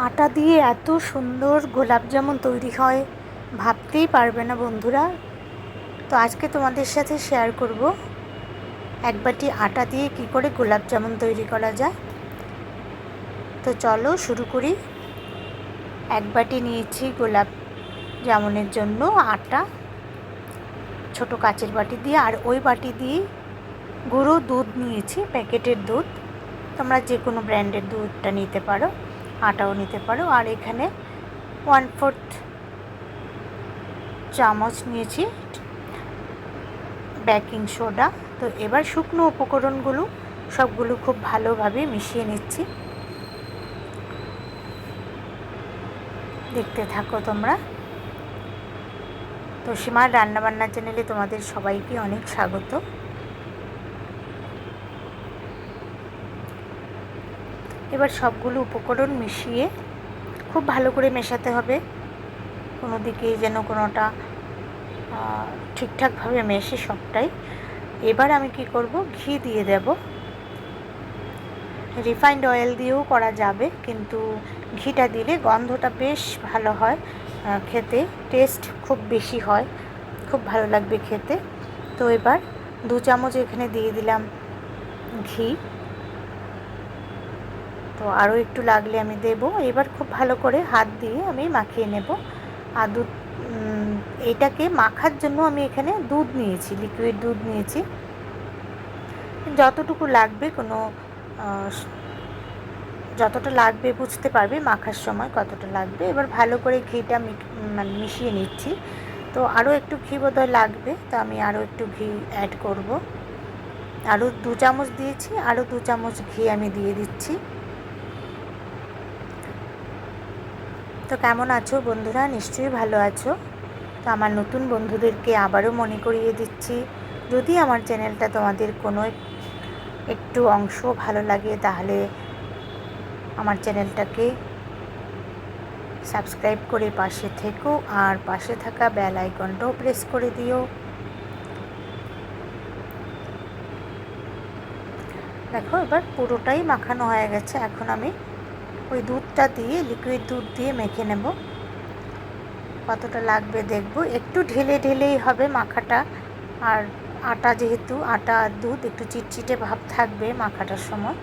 আটা দিয়ে এত সুন্দর গোলাপ জামুন তৈরি হয় ভাবতেই পারবে না বন্ধুরা। তো আজকে তোমাদের সাথে শেয়ার করব এক বাটি আটা দিয়ে কি করে গোলাপ জামুন তৈরি করা যায়। তো চলো শুরু করি। এক বাটি নিয়েছি গোলাপ জামুনের জন্য আটা, ছোট কাচের বাটি দিয়ে, আর ওই বাটি দিয়ে গুঁড়ো দুধ নিয়েছি, প্যাকেটের দুধ। তোমরা যে কোনো ব্র্যান্ডের দুধটা নিতে পারো, আটাও নিতে পারো। আর এখানে 1/4 চামচ নিয়েছি বেকিং সোডা। তো এবার শুকনো উপকরণগুলো সবগুলো খুব ভালোভাবে মিশিয়ে নিচ্ছি। দেখতে থাকো তোমরা। তো সীমার রান্নাবান্না চ্যানেলে তোমাদের সবাইকে অনেক স্বাগত। এবার সবগুলো উপকরণ মিশিয়ে খুব ভালো করে মেশাতে হবে, কোনো দিকে যেন কোনোটা ঠিকঠাকভাবে মেশে সবটাই। এবার আমি কি করব, ঘি দিয়ে দেব। রিফাইন্ড অয়েল দিয়েও করা যাবে, কিন্তু ঘিটা দিলে গন্ধটা বেশ ভালো হয়, খেতে টেস্ট খুব বেশি হয়, খুব ভালো লাগবে খেতে। তো এবার 2 চামচ এখানে দিয়ে দিলাম ঘি। তো আরও একটু লাগলে আমি দেব। এবার খুব ভালো করে হাত দিয়ে আমি মাখিয়ে নেব। আর এটাকে মাখার জন্য আমি এখানে দুধ নিয়েছি, লিকুইড দুধ নিয়েছি, যতটুকু লাগবে, যতটা লাগবে বুঝতে পারবে মাখার সময় কতটা লাগবে। এবার ভালো করে ঘিটা মিশিয়ে নিচ্ছি। তো আরও একটু ঘি বোধহয় লাগবে, তো আমি আরও একটু ঘি অ্যাড করব। আরও 2 চামচ দিয়েছি, আরও 2 চামচ ঘি আমি দিয়ে দিচ্ছি। তো কেমন আছো বন্ধুরা? নিশ্চয়ই ভালো আছো। তো আমার নতুন বন্ধুদেরকে আবারও মনে করিয়ে দিচ্ছি, যদি আমার চ্যানেলটা তোমাদের কোনো একটু অংশ ভালো লাগে তাহলে আমার চ্যানেলটাকে সাবস্ক্রাইব করে পাশে থেকো, আর পাশে থাকা বেল আইকনটাও প্রেস করে দিও। দেখো এবার পুরোটাই মাখানো হয়ে গেছে। এখন আমি ওই দুধটা দিয়ে, লিকুইড দুধ দিয়ে মেখে নেব। কতটা লাগবে দেখব, একটু ঢেলে ঢেলেই হবে মাখাটা। আর আটা, যেহেতু আটা আর দুধ, একটু চিটচিটে ভাব থাকবে মাখাটার সময়।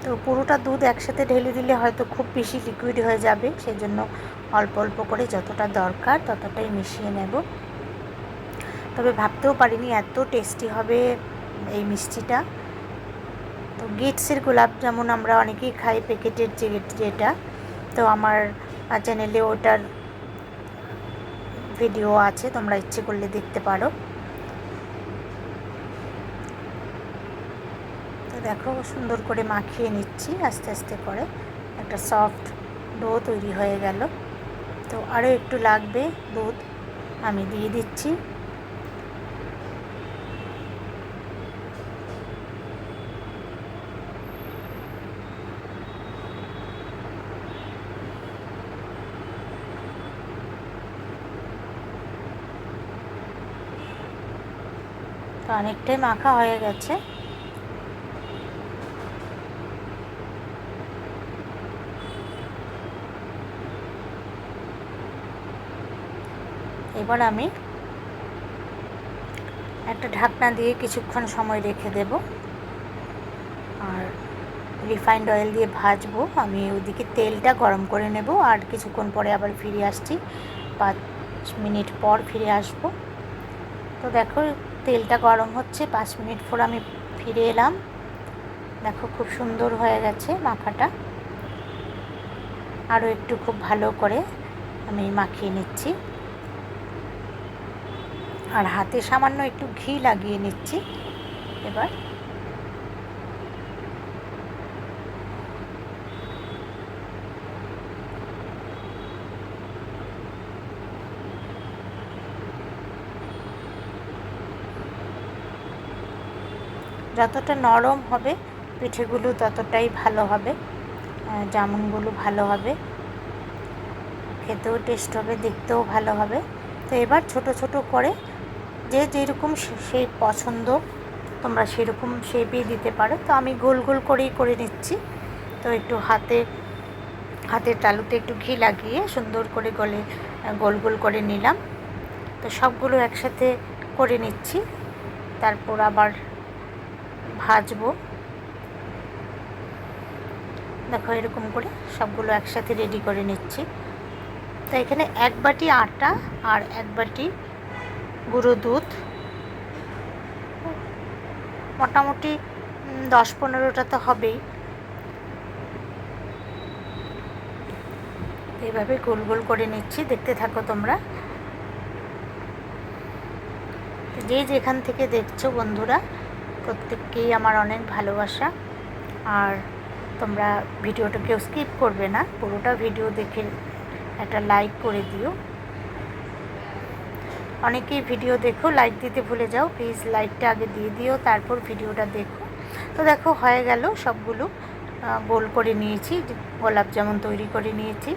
তো পুরোটা দুধ একসাথে ঢেলে দিলে হয়তো খুব বেশি লিকুইড হয়ে যাবে, সেই জন্য অল্প অল্প করে যতটা দরকার ততটাই মিশিয়ে নেব। তবে ভাবতেও পারিনি এত টেস্টি হবে এই মিষ্টিটা। তো গিটসের গোলাপ যেমন আমরা অনেকেই খাই, প্যাকেটের যেটা, তো আমার চ্যানেলে ওটার ভিডিও আছে, তোমরা ইচ্ছে করলে দেখতে পারো। তো দেখো সুন্দর করে মাখিয়ে নিচ্ছি আস্তে আস্তে করে, একটা সফট ডো তৈরি হয়ে গেল। তো আরও একটু লাগবে দুধ, আমি দিয়ে দিচ্ছি। তো অনেকটাই মাখা হয়ে গেছে। এবার আমি একটা ঢাকনা দিয়ে কিছুক্ষণ সময় রেখে দেব, আর রিফাইন্ড অয়েল দিয়ে ভাজবো। আমি ওদিকে তেলটা গরম করে নেব, আর কিছুক্ষণ পরে আবার ফিরে আসছি, 5 মিনিট পর ফিরে আসব। তো দেখো তেলটা গরম হচ্ছে, 5 মিনিট পর আমি ফিরে এলাম। দেখো খুব সুন্দর হয়ে গেছে মাখাটা। আরও একটু খুব ভালো করে আমি মাখিয়ে নিচ্ছি, আর হাতে সামান্য একটু ঘি লাগিয়ে নিচ্ছি। এবার যতটা নরম হবে পিঠেগুলো ততটাই ভালো হবে, জামুনগুলো ভালো হবে, খেতেও টেস্ট হবে, দেখতেও ভালো হবে। তো এবার ছোট ছোট করে যে যেরকম শেপ পছন্দ তোমরা সেরকম শেপই দিতে পারো। তো আমি গোল গোল করেই করে নিচ্ছি। তো একটু হাতে হাতের তালুতে একটু ঘি লাগিয়ে সুন্দর করে গোল গোল করে নিলাম। তো সবগুলো একসাথে করে নিচ্ছি, তারপর আবার ভাজবো। দেখো এরকম করে সবগুলো একসাথে রেডি করে নিচ্ছি। তো এখানে 1 বাটি আটা আর 1 বাটি গুঁড়ো দুধ, মোটামুটি 10-15টা তো হবেই। এইভাবে গোল গোল করে নিচ্ছি, দেখতে থাকো তোমরা। যে যেখান থেকে দেখছো বন্ধুরা, প্রত্যেককেই আমার অনেক ভালোবাসা। আর তোমরা ভিডিওটা কেউ স্কিপ করবে না, পুরোটা ভিডিও দেখে একটা লাইক করে দিও। অনেকেই ভিডিও দেখো লাইক দিতে ভুলে যাও, প্লিজ লাইকটা আগে দিয়ে দিও, তারপর ভিডিওটা দেখো। তো দেখো হয়ে গেল, সবগুলো গোল করে নিয়েছি, গোলাপ জামুন তৈরি করে নিয়েছি।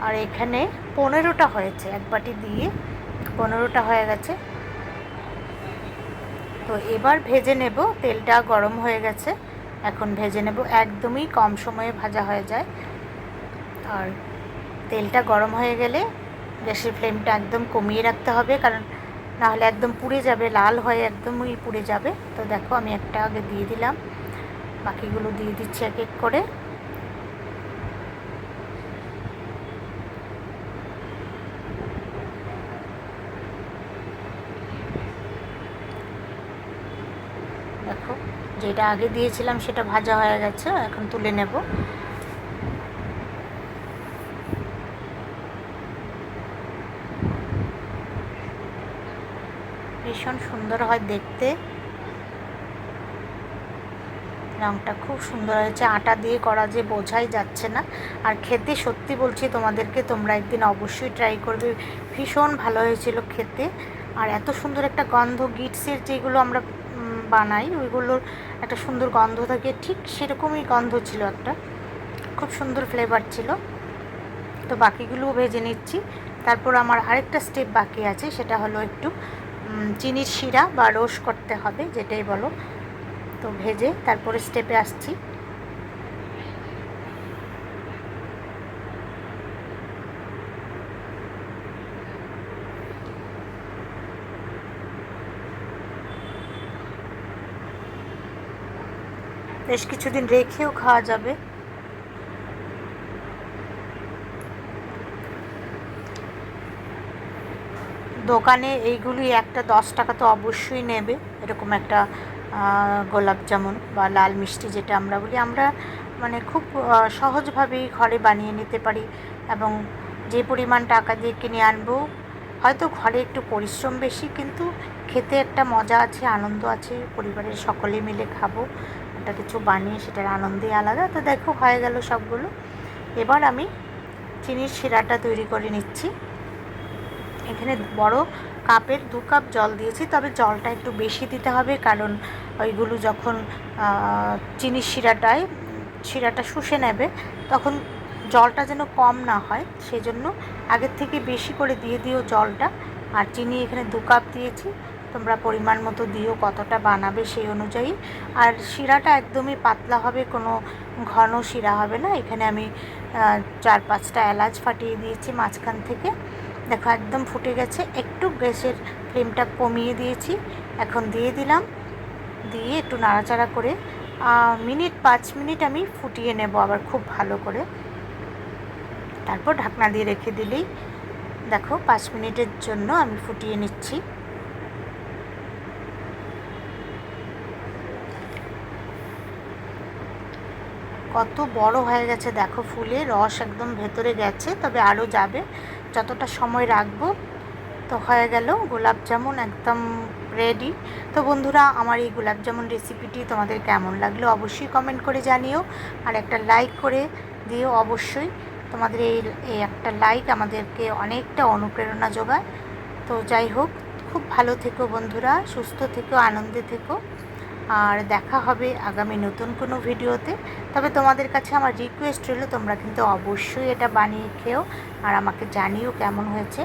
আর এখানে 15টা হয়েছে, 1 বাটি দিয়ে 15টা হয়ে গেছে। তো এবার ভেজে নেব, তেলটা গরম হয়ে গেছে, এখন ভেজে নেব। একদমই কম সময়ে ভাজা হয়ে যায়। আর তেলটা গরম হয়ে গেলে গ্যাসের ফ্লেমটা একদম কমিয়ে রাখতে হবে, কারণ নাহলে একদম পুড়ে যাবে, লাল হয়ে একদমই পুড়ে যাবে। তো দেখো আমি একটা আগে দিয়ে দিলাম, বাকিগুলো দিয়ে দিচ্ছি এক এক করে। দেখো যেটা আগে দিয়েছিলাম সেটা ভাজা হয়ে গেছে, এখন তুলে নেব। ভীষণ সুন্দর হয় দেখতে, রঙটা খুব সুন্দর হয়েছে। আটা দিয়ে করা যে বোঝাই যাচ্ছে না। আর খেতে সত্যি বলছি তোমাদেরকে, তোমরা একদিন অবশ্যই ট্রাই করবে, ভীষণ ভালো হয়েছিল খেতে। আর এত সুন্দর একটা গন্ধ, গিটসের যেগুলো আমরা বানাই ওইগুলোর একটা সুন্দর গন্ধ থাকে, ঠিক সেরকমই গন্ধ ছিল একটা, খুব সুন্দর ফ্লেভার ছিল। তো বাকিগুলোও ভেজে নিচ্ছি। তারপর আমার আরেকটা স্টেপ বাকি আছে, সেটা হলো একটু চিনির শিরা বা রোশ করতে হবে, যেটাই বলো। তো ভেজে তারপরে স্টেপে আসছি। বেশ কিছুদিন রেখেও খাওয়া যাবে। দোকানে এইগুলি একটা 10 টাকা তো অবশ্যই নেবে, এরকম একটা গোলাপ জামুন বা লাল মিষ্টি যেটা আমরা বলি, আমরা মানে খুব সহজভাবেই ঘরে বানিয়ে নিতে পারি। এবং যে পরিমাণ টাকা দিয়ে কিনে আনবো, হয়তো ঘরে একটু পরিশ্রম বেশি, কিন্তু খেতে একটা মজা আছে, আনন্দ আছে, পরিবারের সকলে মিলে খাবো একটা কিছু বানিয়ে, সেটার আনন্দই আলাদা। তো দেখো হয়ে গেল সবগুলো। এবার আমি চিনির শিরাটা তৈরি করে নিচ্ছি। এখানে বড় কাপের 2 কাপ জল দিয়েছি, তবে জলটা একটু বেশি দিতে হবে, কারণ ওইগুলো যখন চিনির শিরাটা শুষে নেবে, তখন জলটা যেন কম না হয়, সেই জন্য আগের থেকে বেশি করে দিয়ে দিও জলটা। আর চিনি এখানে 2 কাপ দিয়েছি, তোমরা পরিমাণ মতো দিও, কতটা বানাবে সেই অনুযায়ী। আর শিরাটা একদমই পাতলা হবে, কোনো ঘন শিরা হবে না। এখানে আমি 4-5টা এলাচ ফাটিয়ে দিয়েছি মাঝখান থেকে। দেখো একদম ফুটে গেছে, একটু গ্যাসের ফ্লেমটা কমিয়ে দিয়েছি, এখন দিয়ে দিলাম। দিয়ে একটু নাড়াচাড়া করে 5 মিনিট আমি ফুটিয়ে নেব আবার খুব ভালো করে। তারপর ঢাকনা দিয়ে রেখে দিলেই, দেখো 5 মিনিটের জন্য আমি ফুটিয়ে নিচ্ছি। কত বড় হয়ে গেছে দেখো, ফুলে রস একদম ভেতরে গেছে, তবে আরও যাবে, যতটা সময় রাখবো। তো হয়ে গেল গোলাপ জামুন একদম রেডি। তো বন্ধুরা, আমার এই গোলাপ জামুন রেসিপিটি তোমাদের কেমন লাগলো অবশ্যই কমেন্ট করে জানিও, আর একটা লাইক করে দিও অবশ্যই। তোমাদের এই একটা লাইক আমাদেরকে অনেকটা অনুপ্রেরণা যোগায়। তো যাই হোক, খুব ভালো থেকো বন্ধুরা, সুস্থ থেকো, আনন্দে থেকো, আর দেখা হবে আগামী নতুন কোনো ভিডিওতে। তবে তোমাদের কাছে আমার রিকোয়েস্ট রইল, তোমরা কিন্তু অবশ্যই এটা বানিয়ে খেও আর আমাকে জানিও কেমন হয়েছে।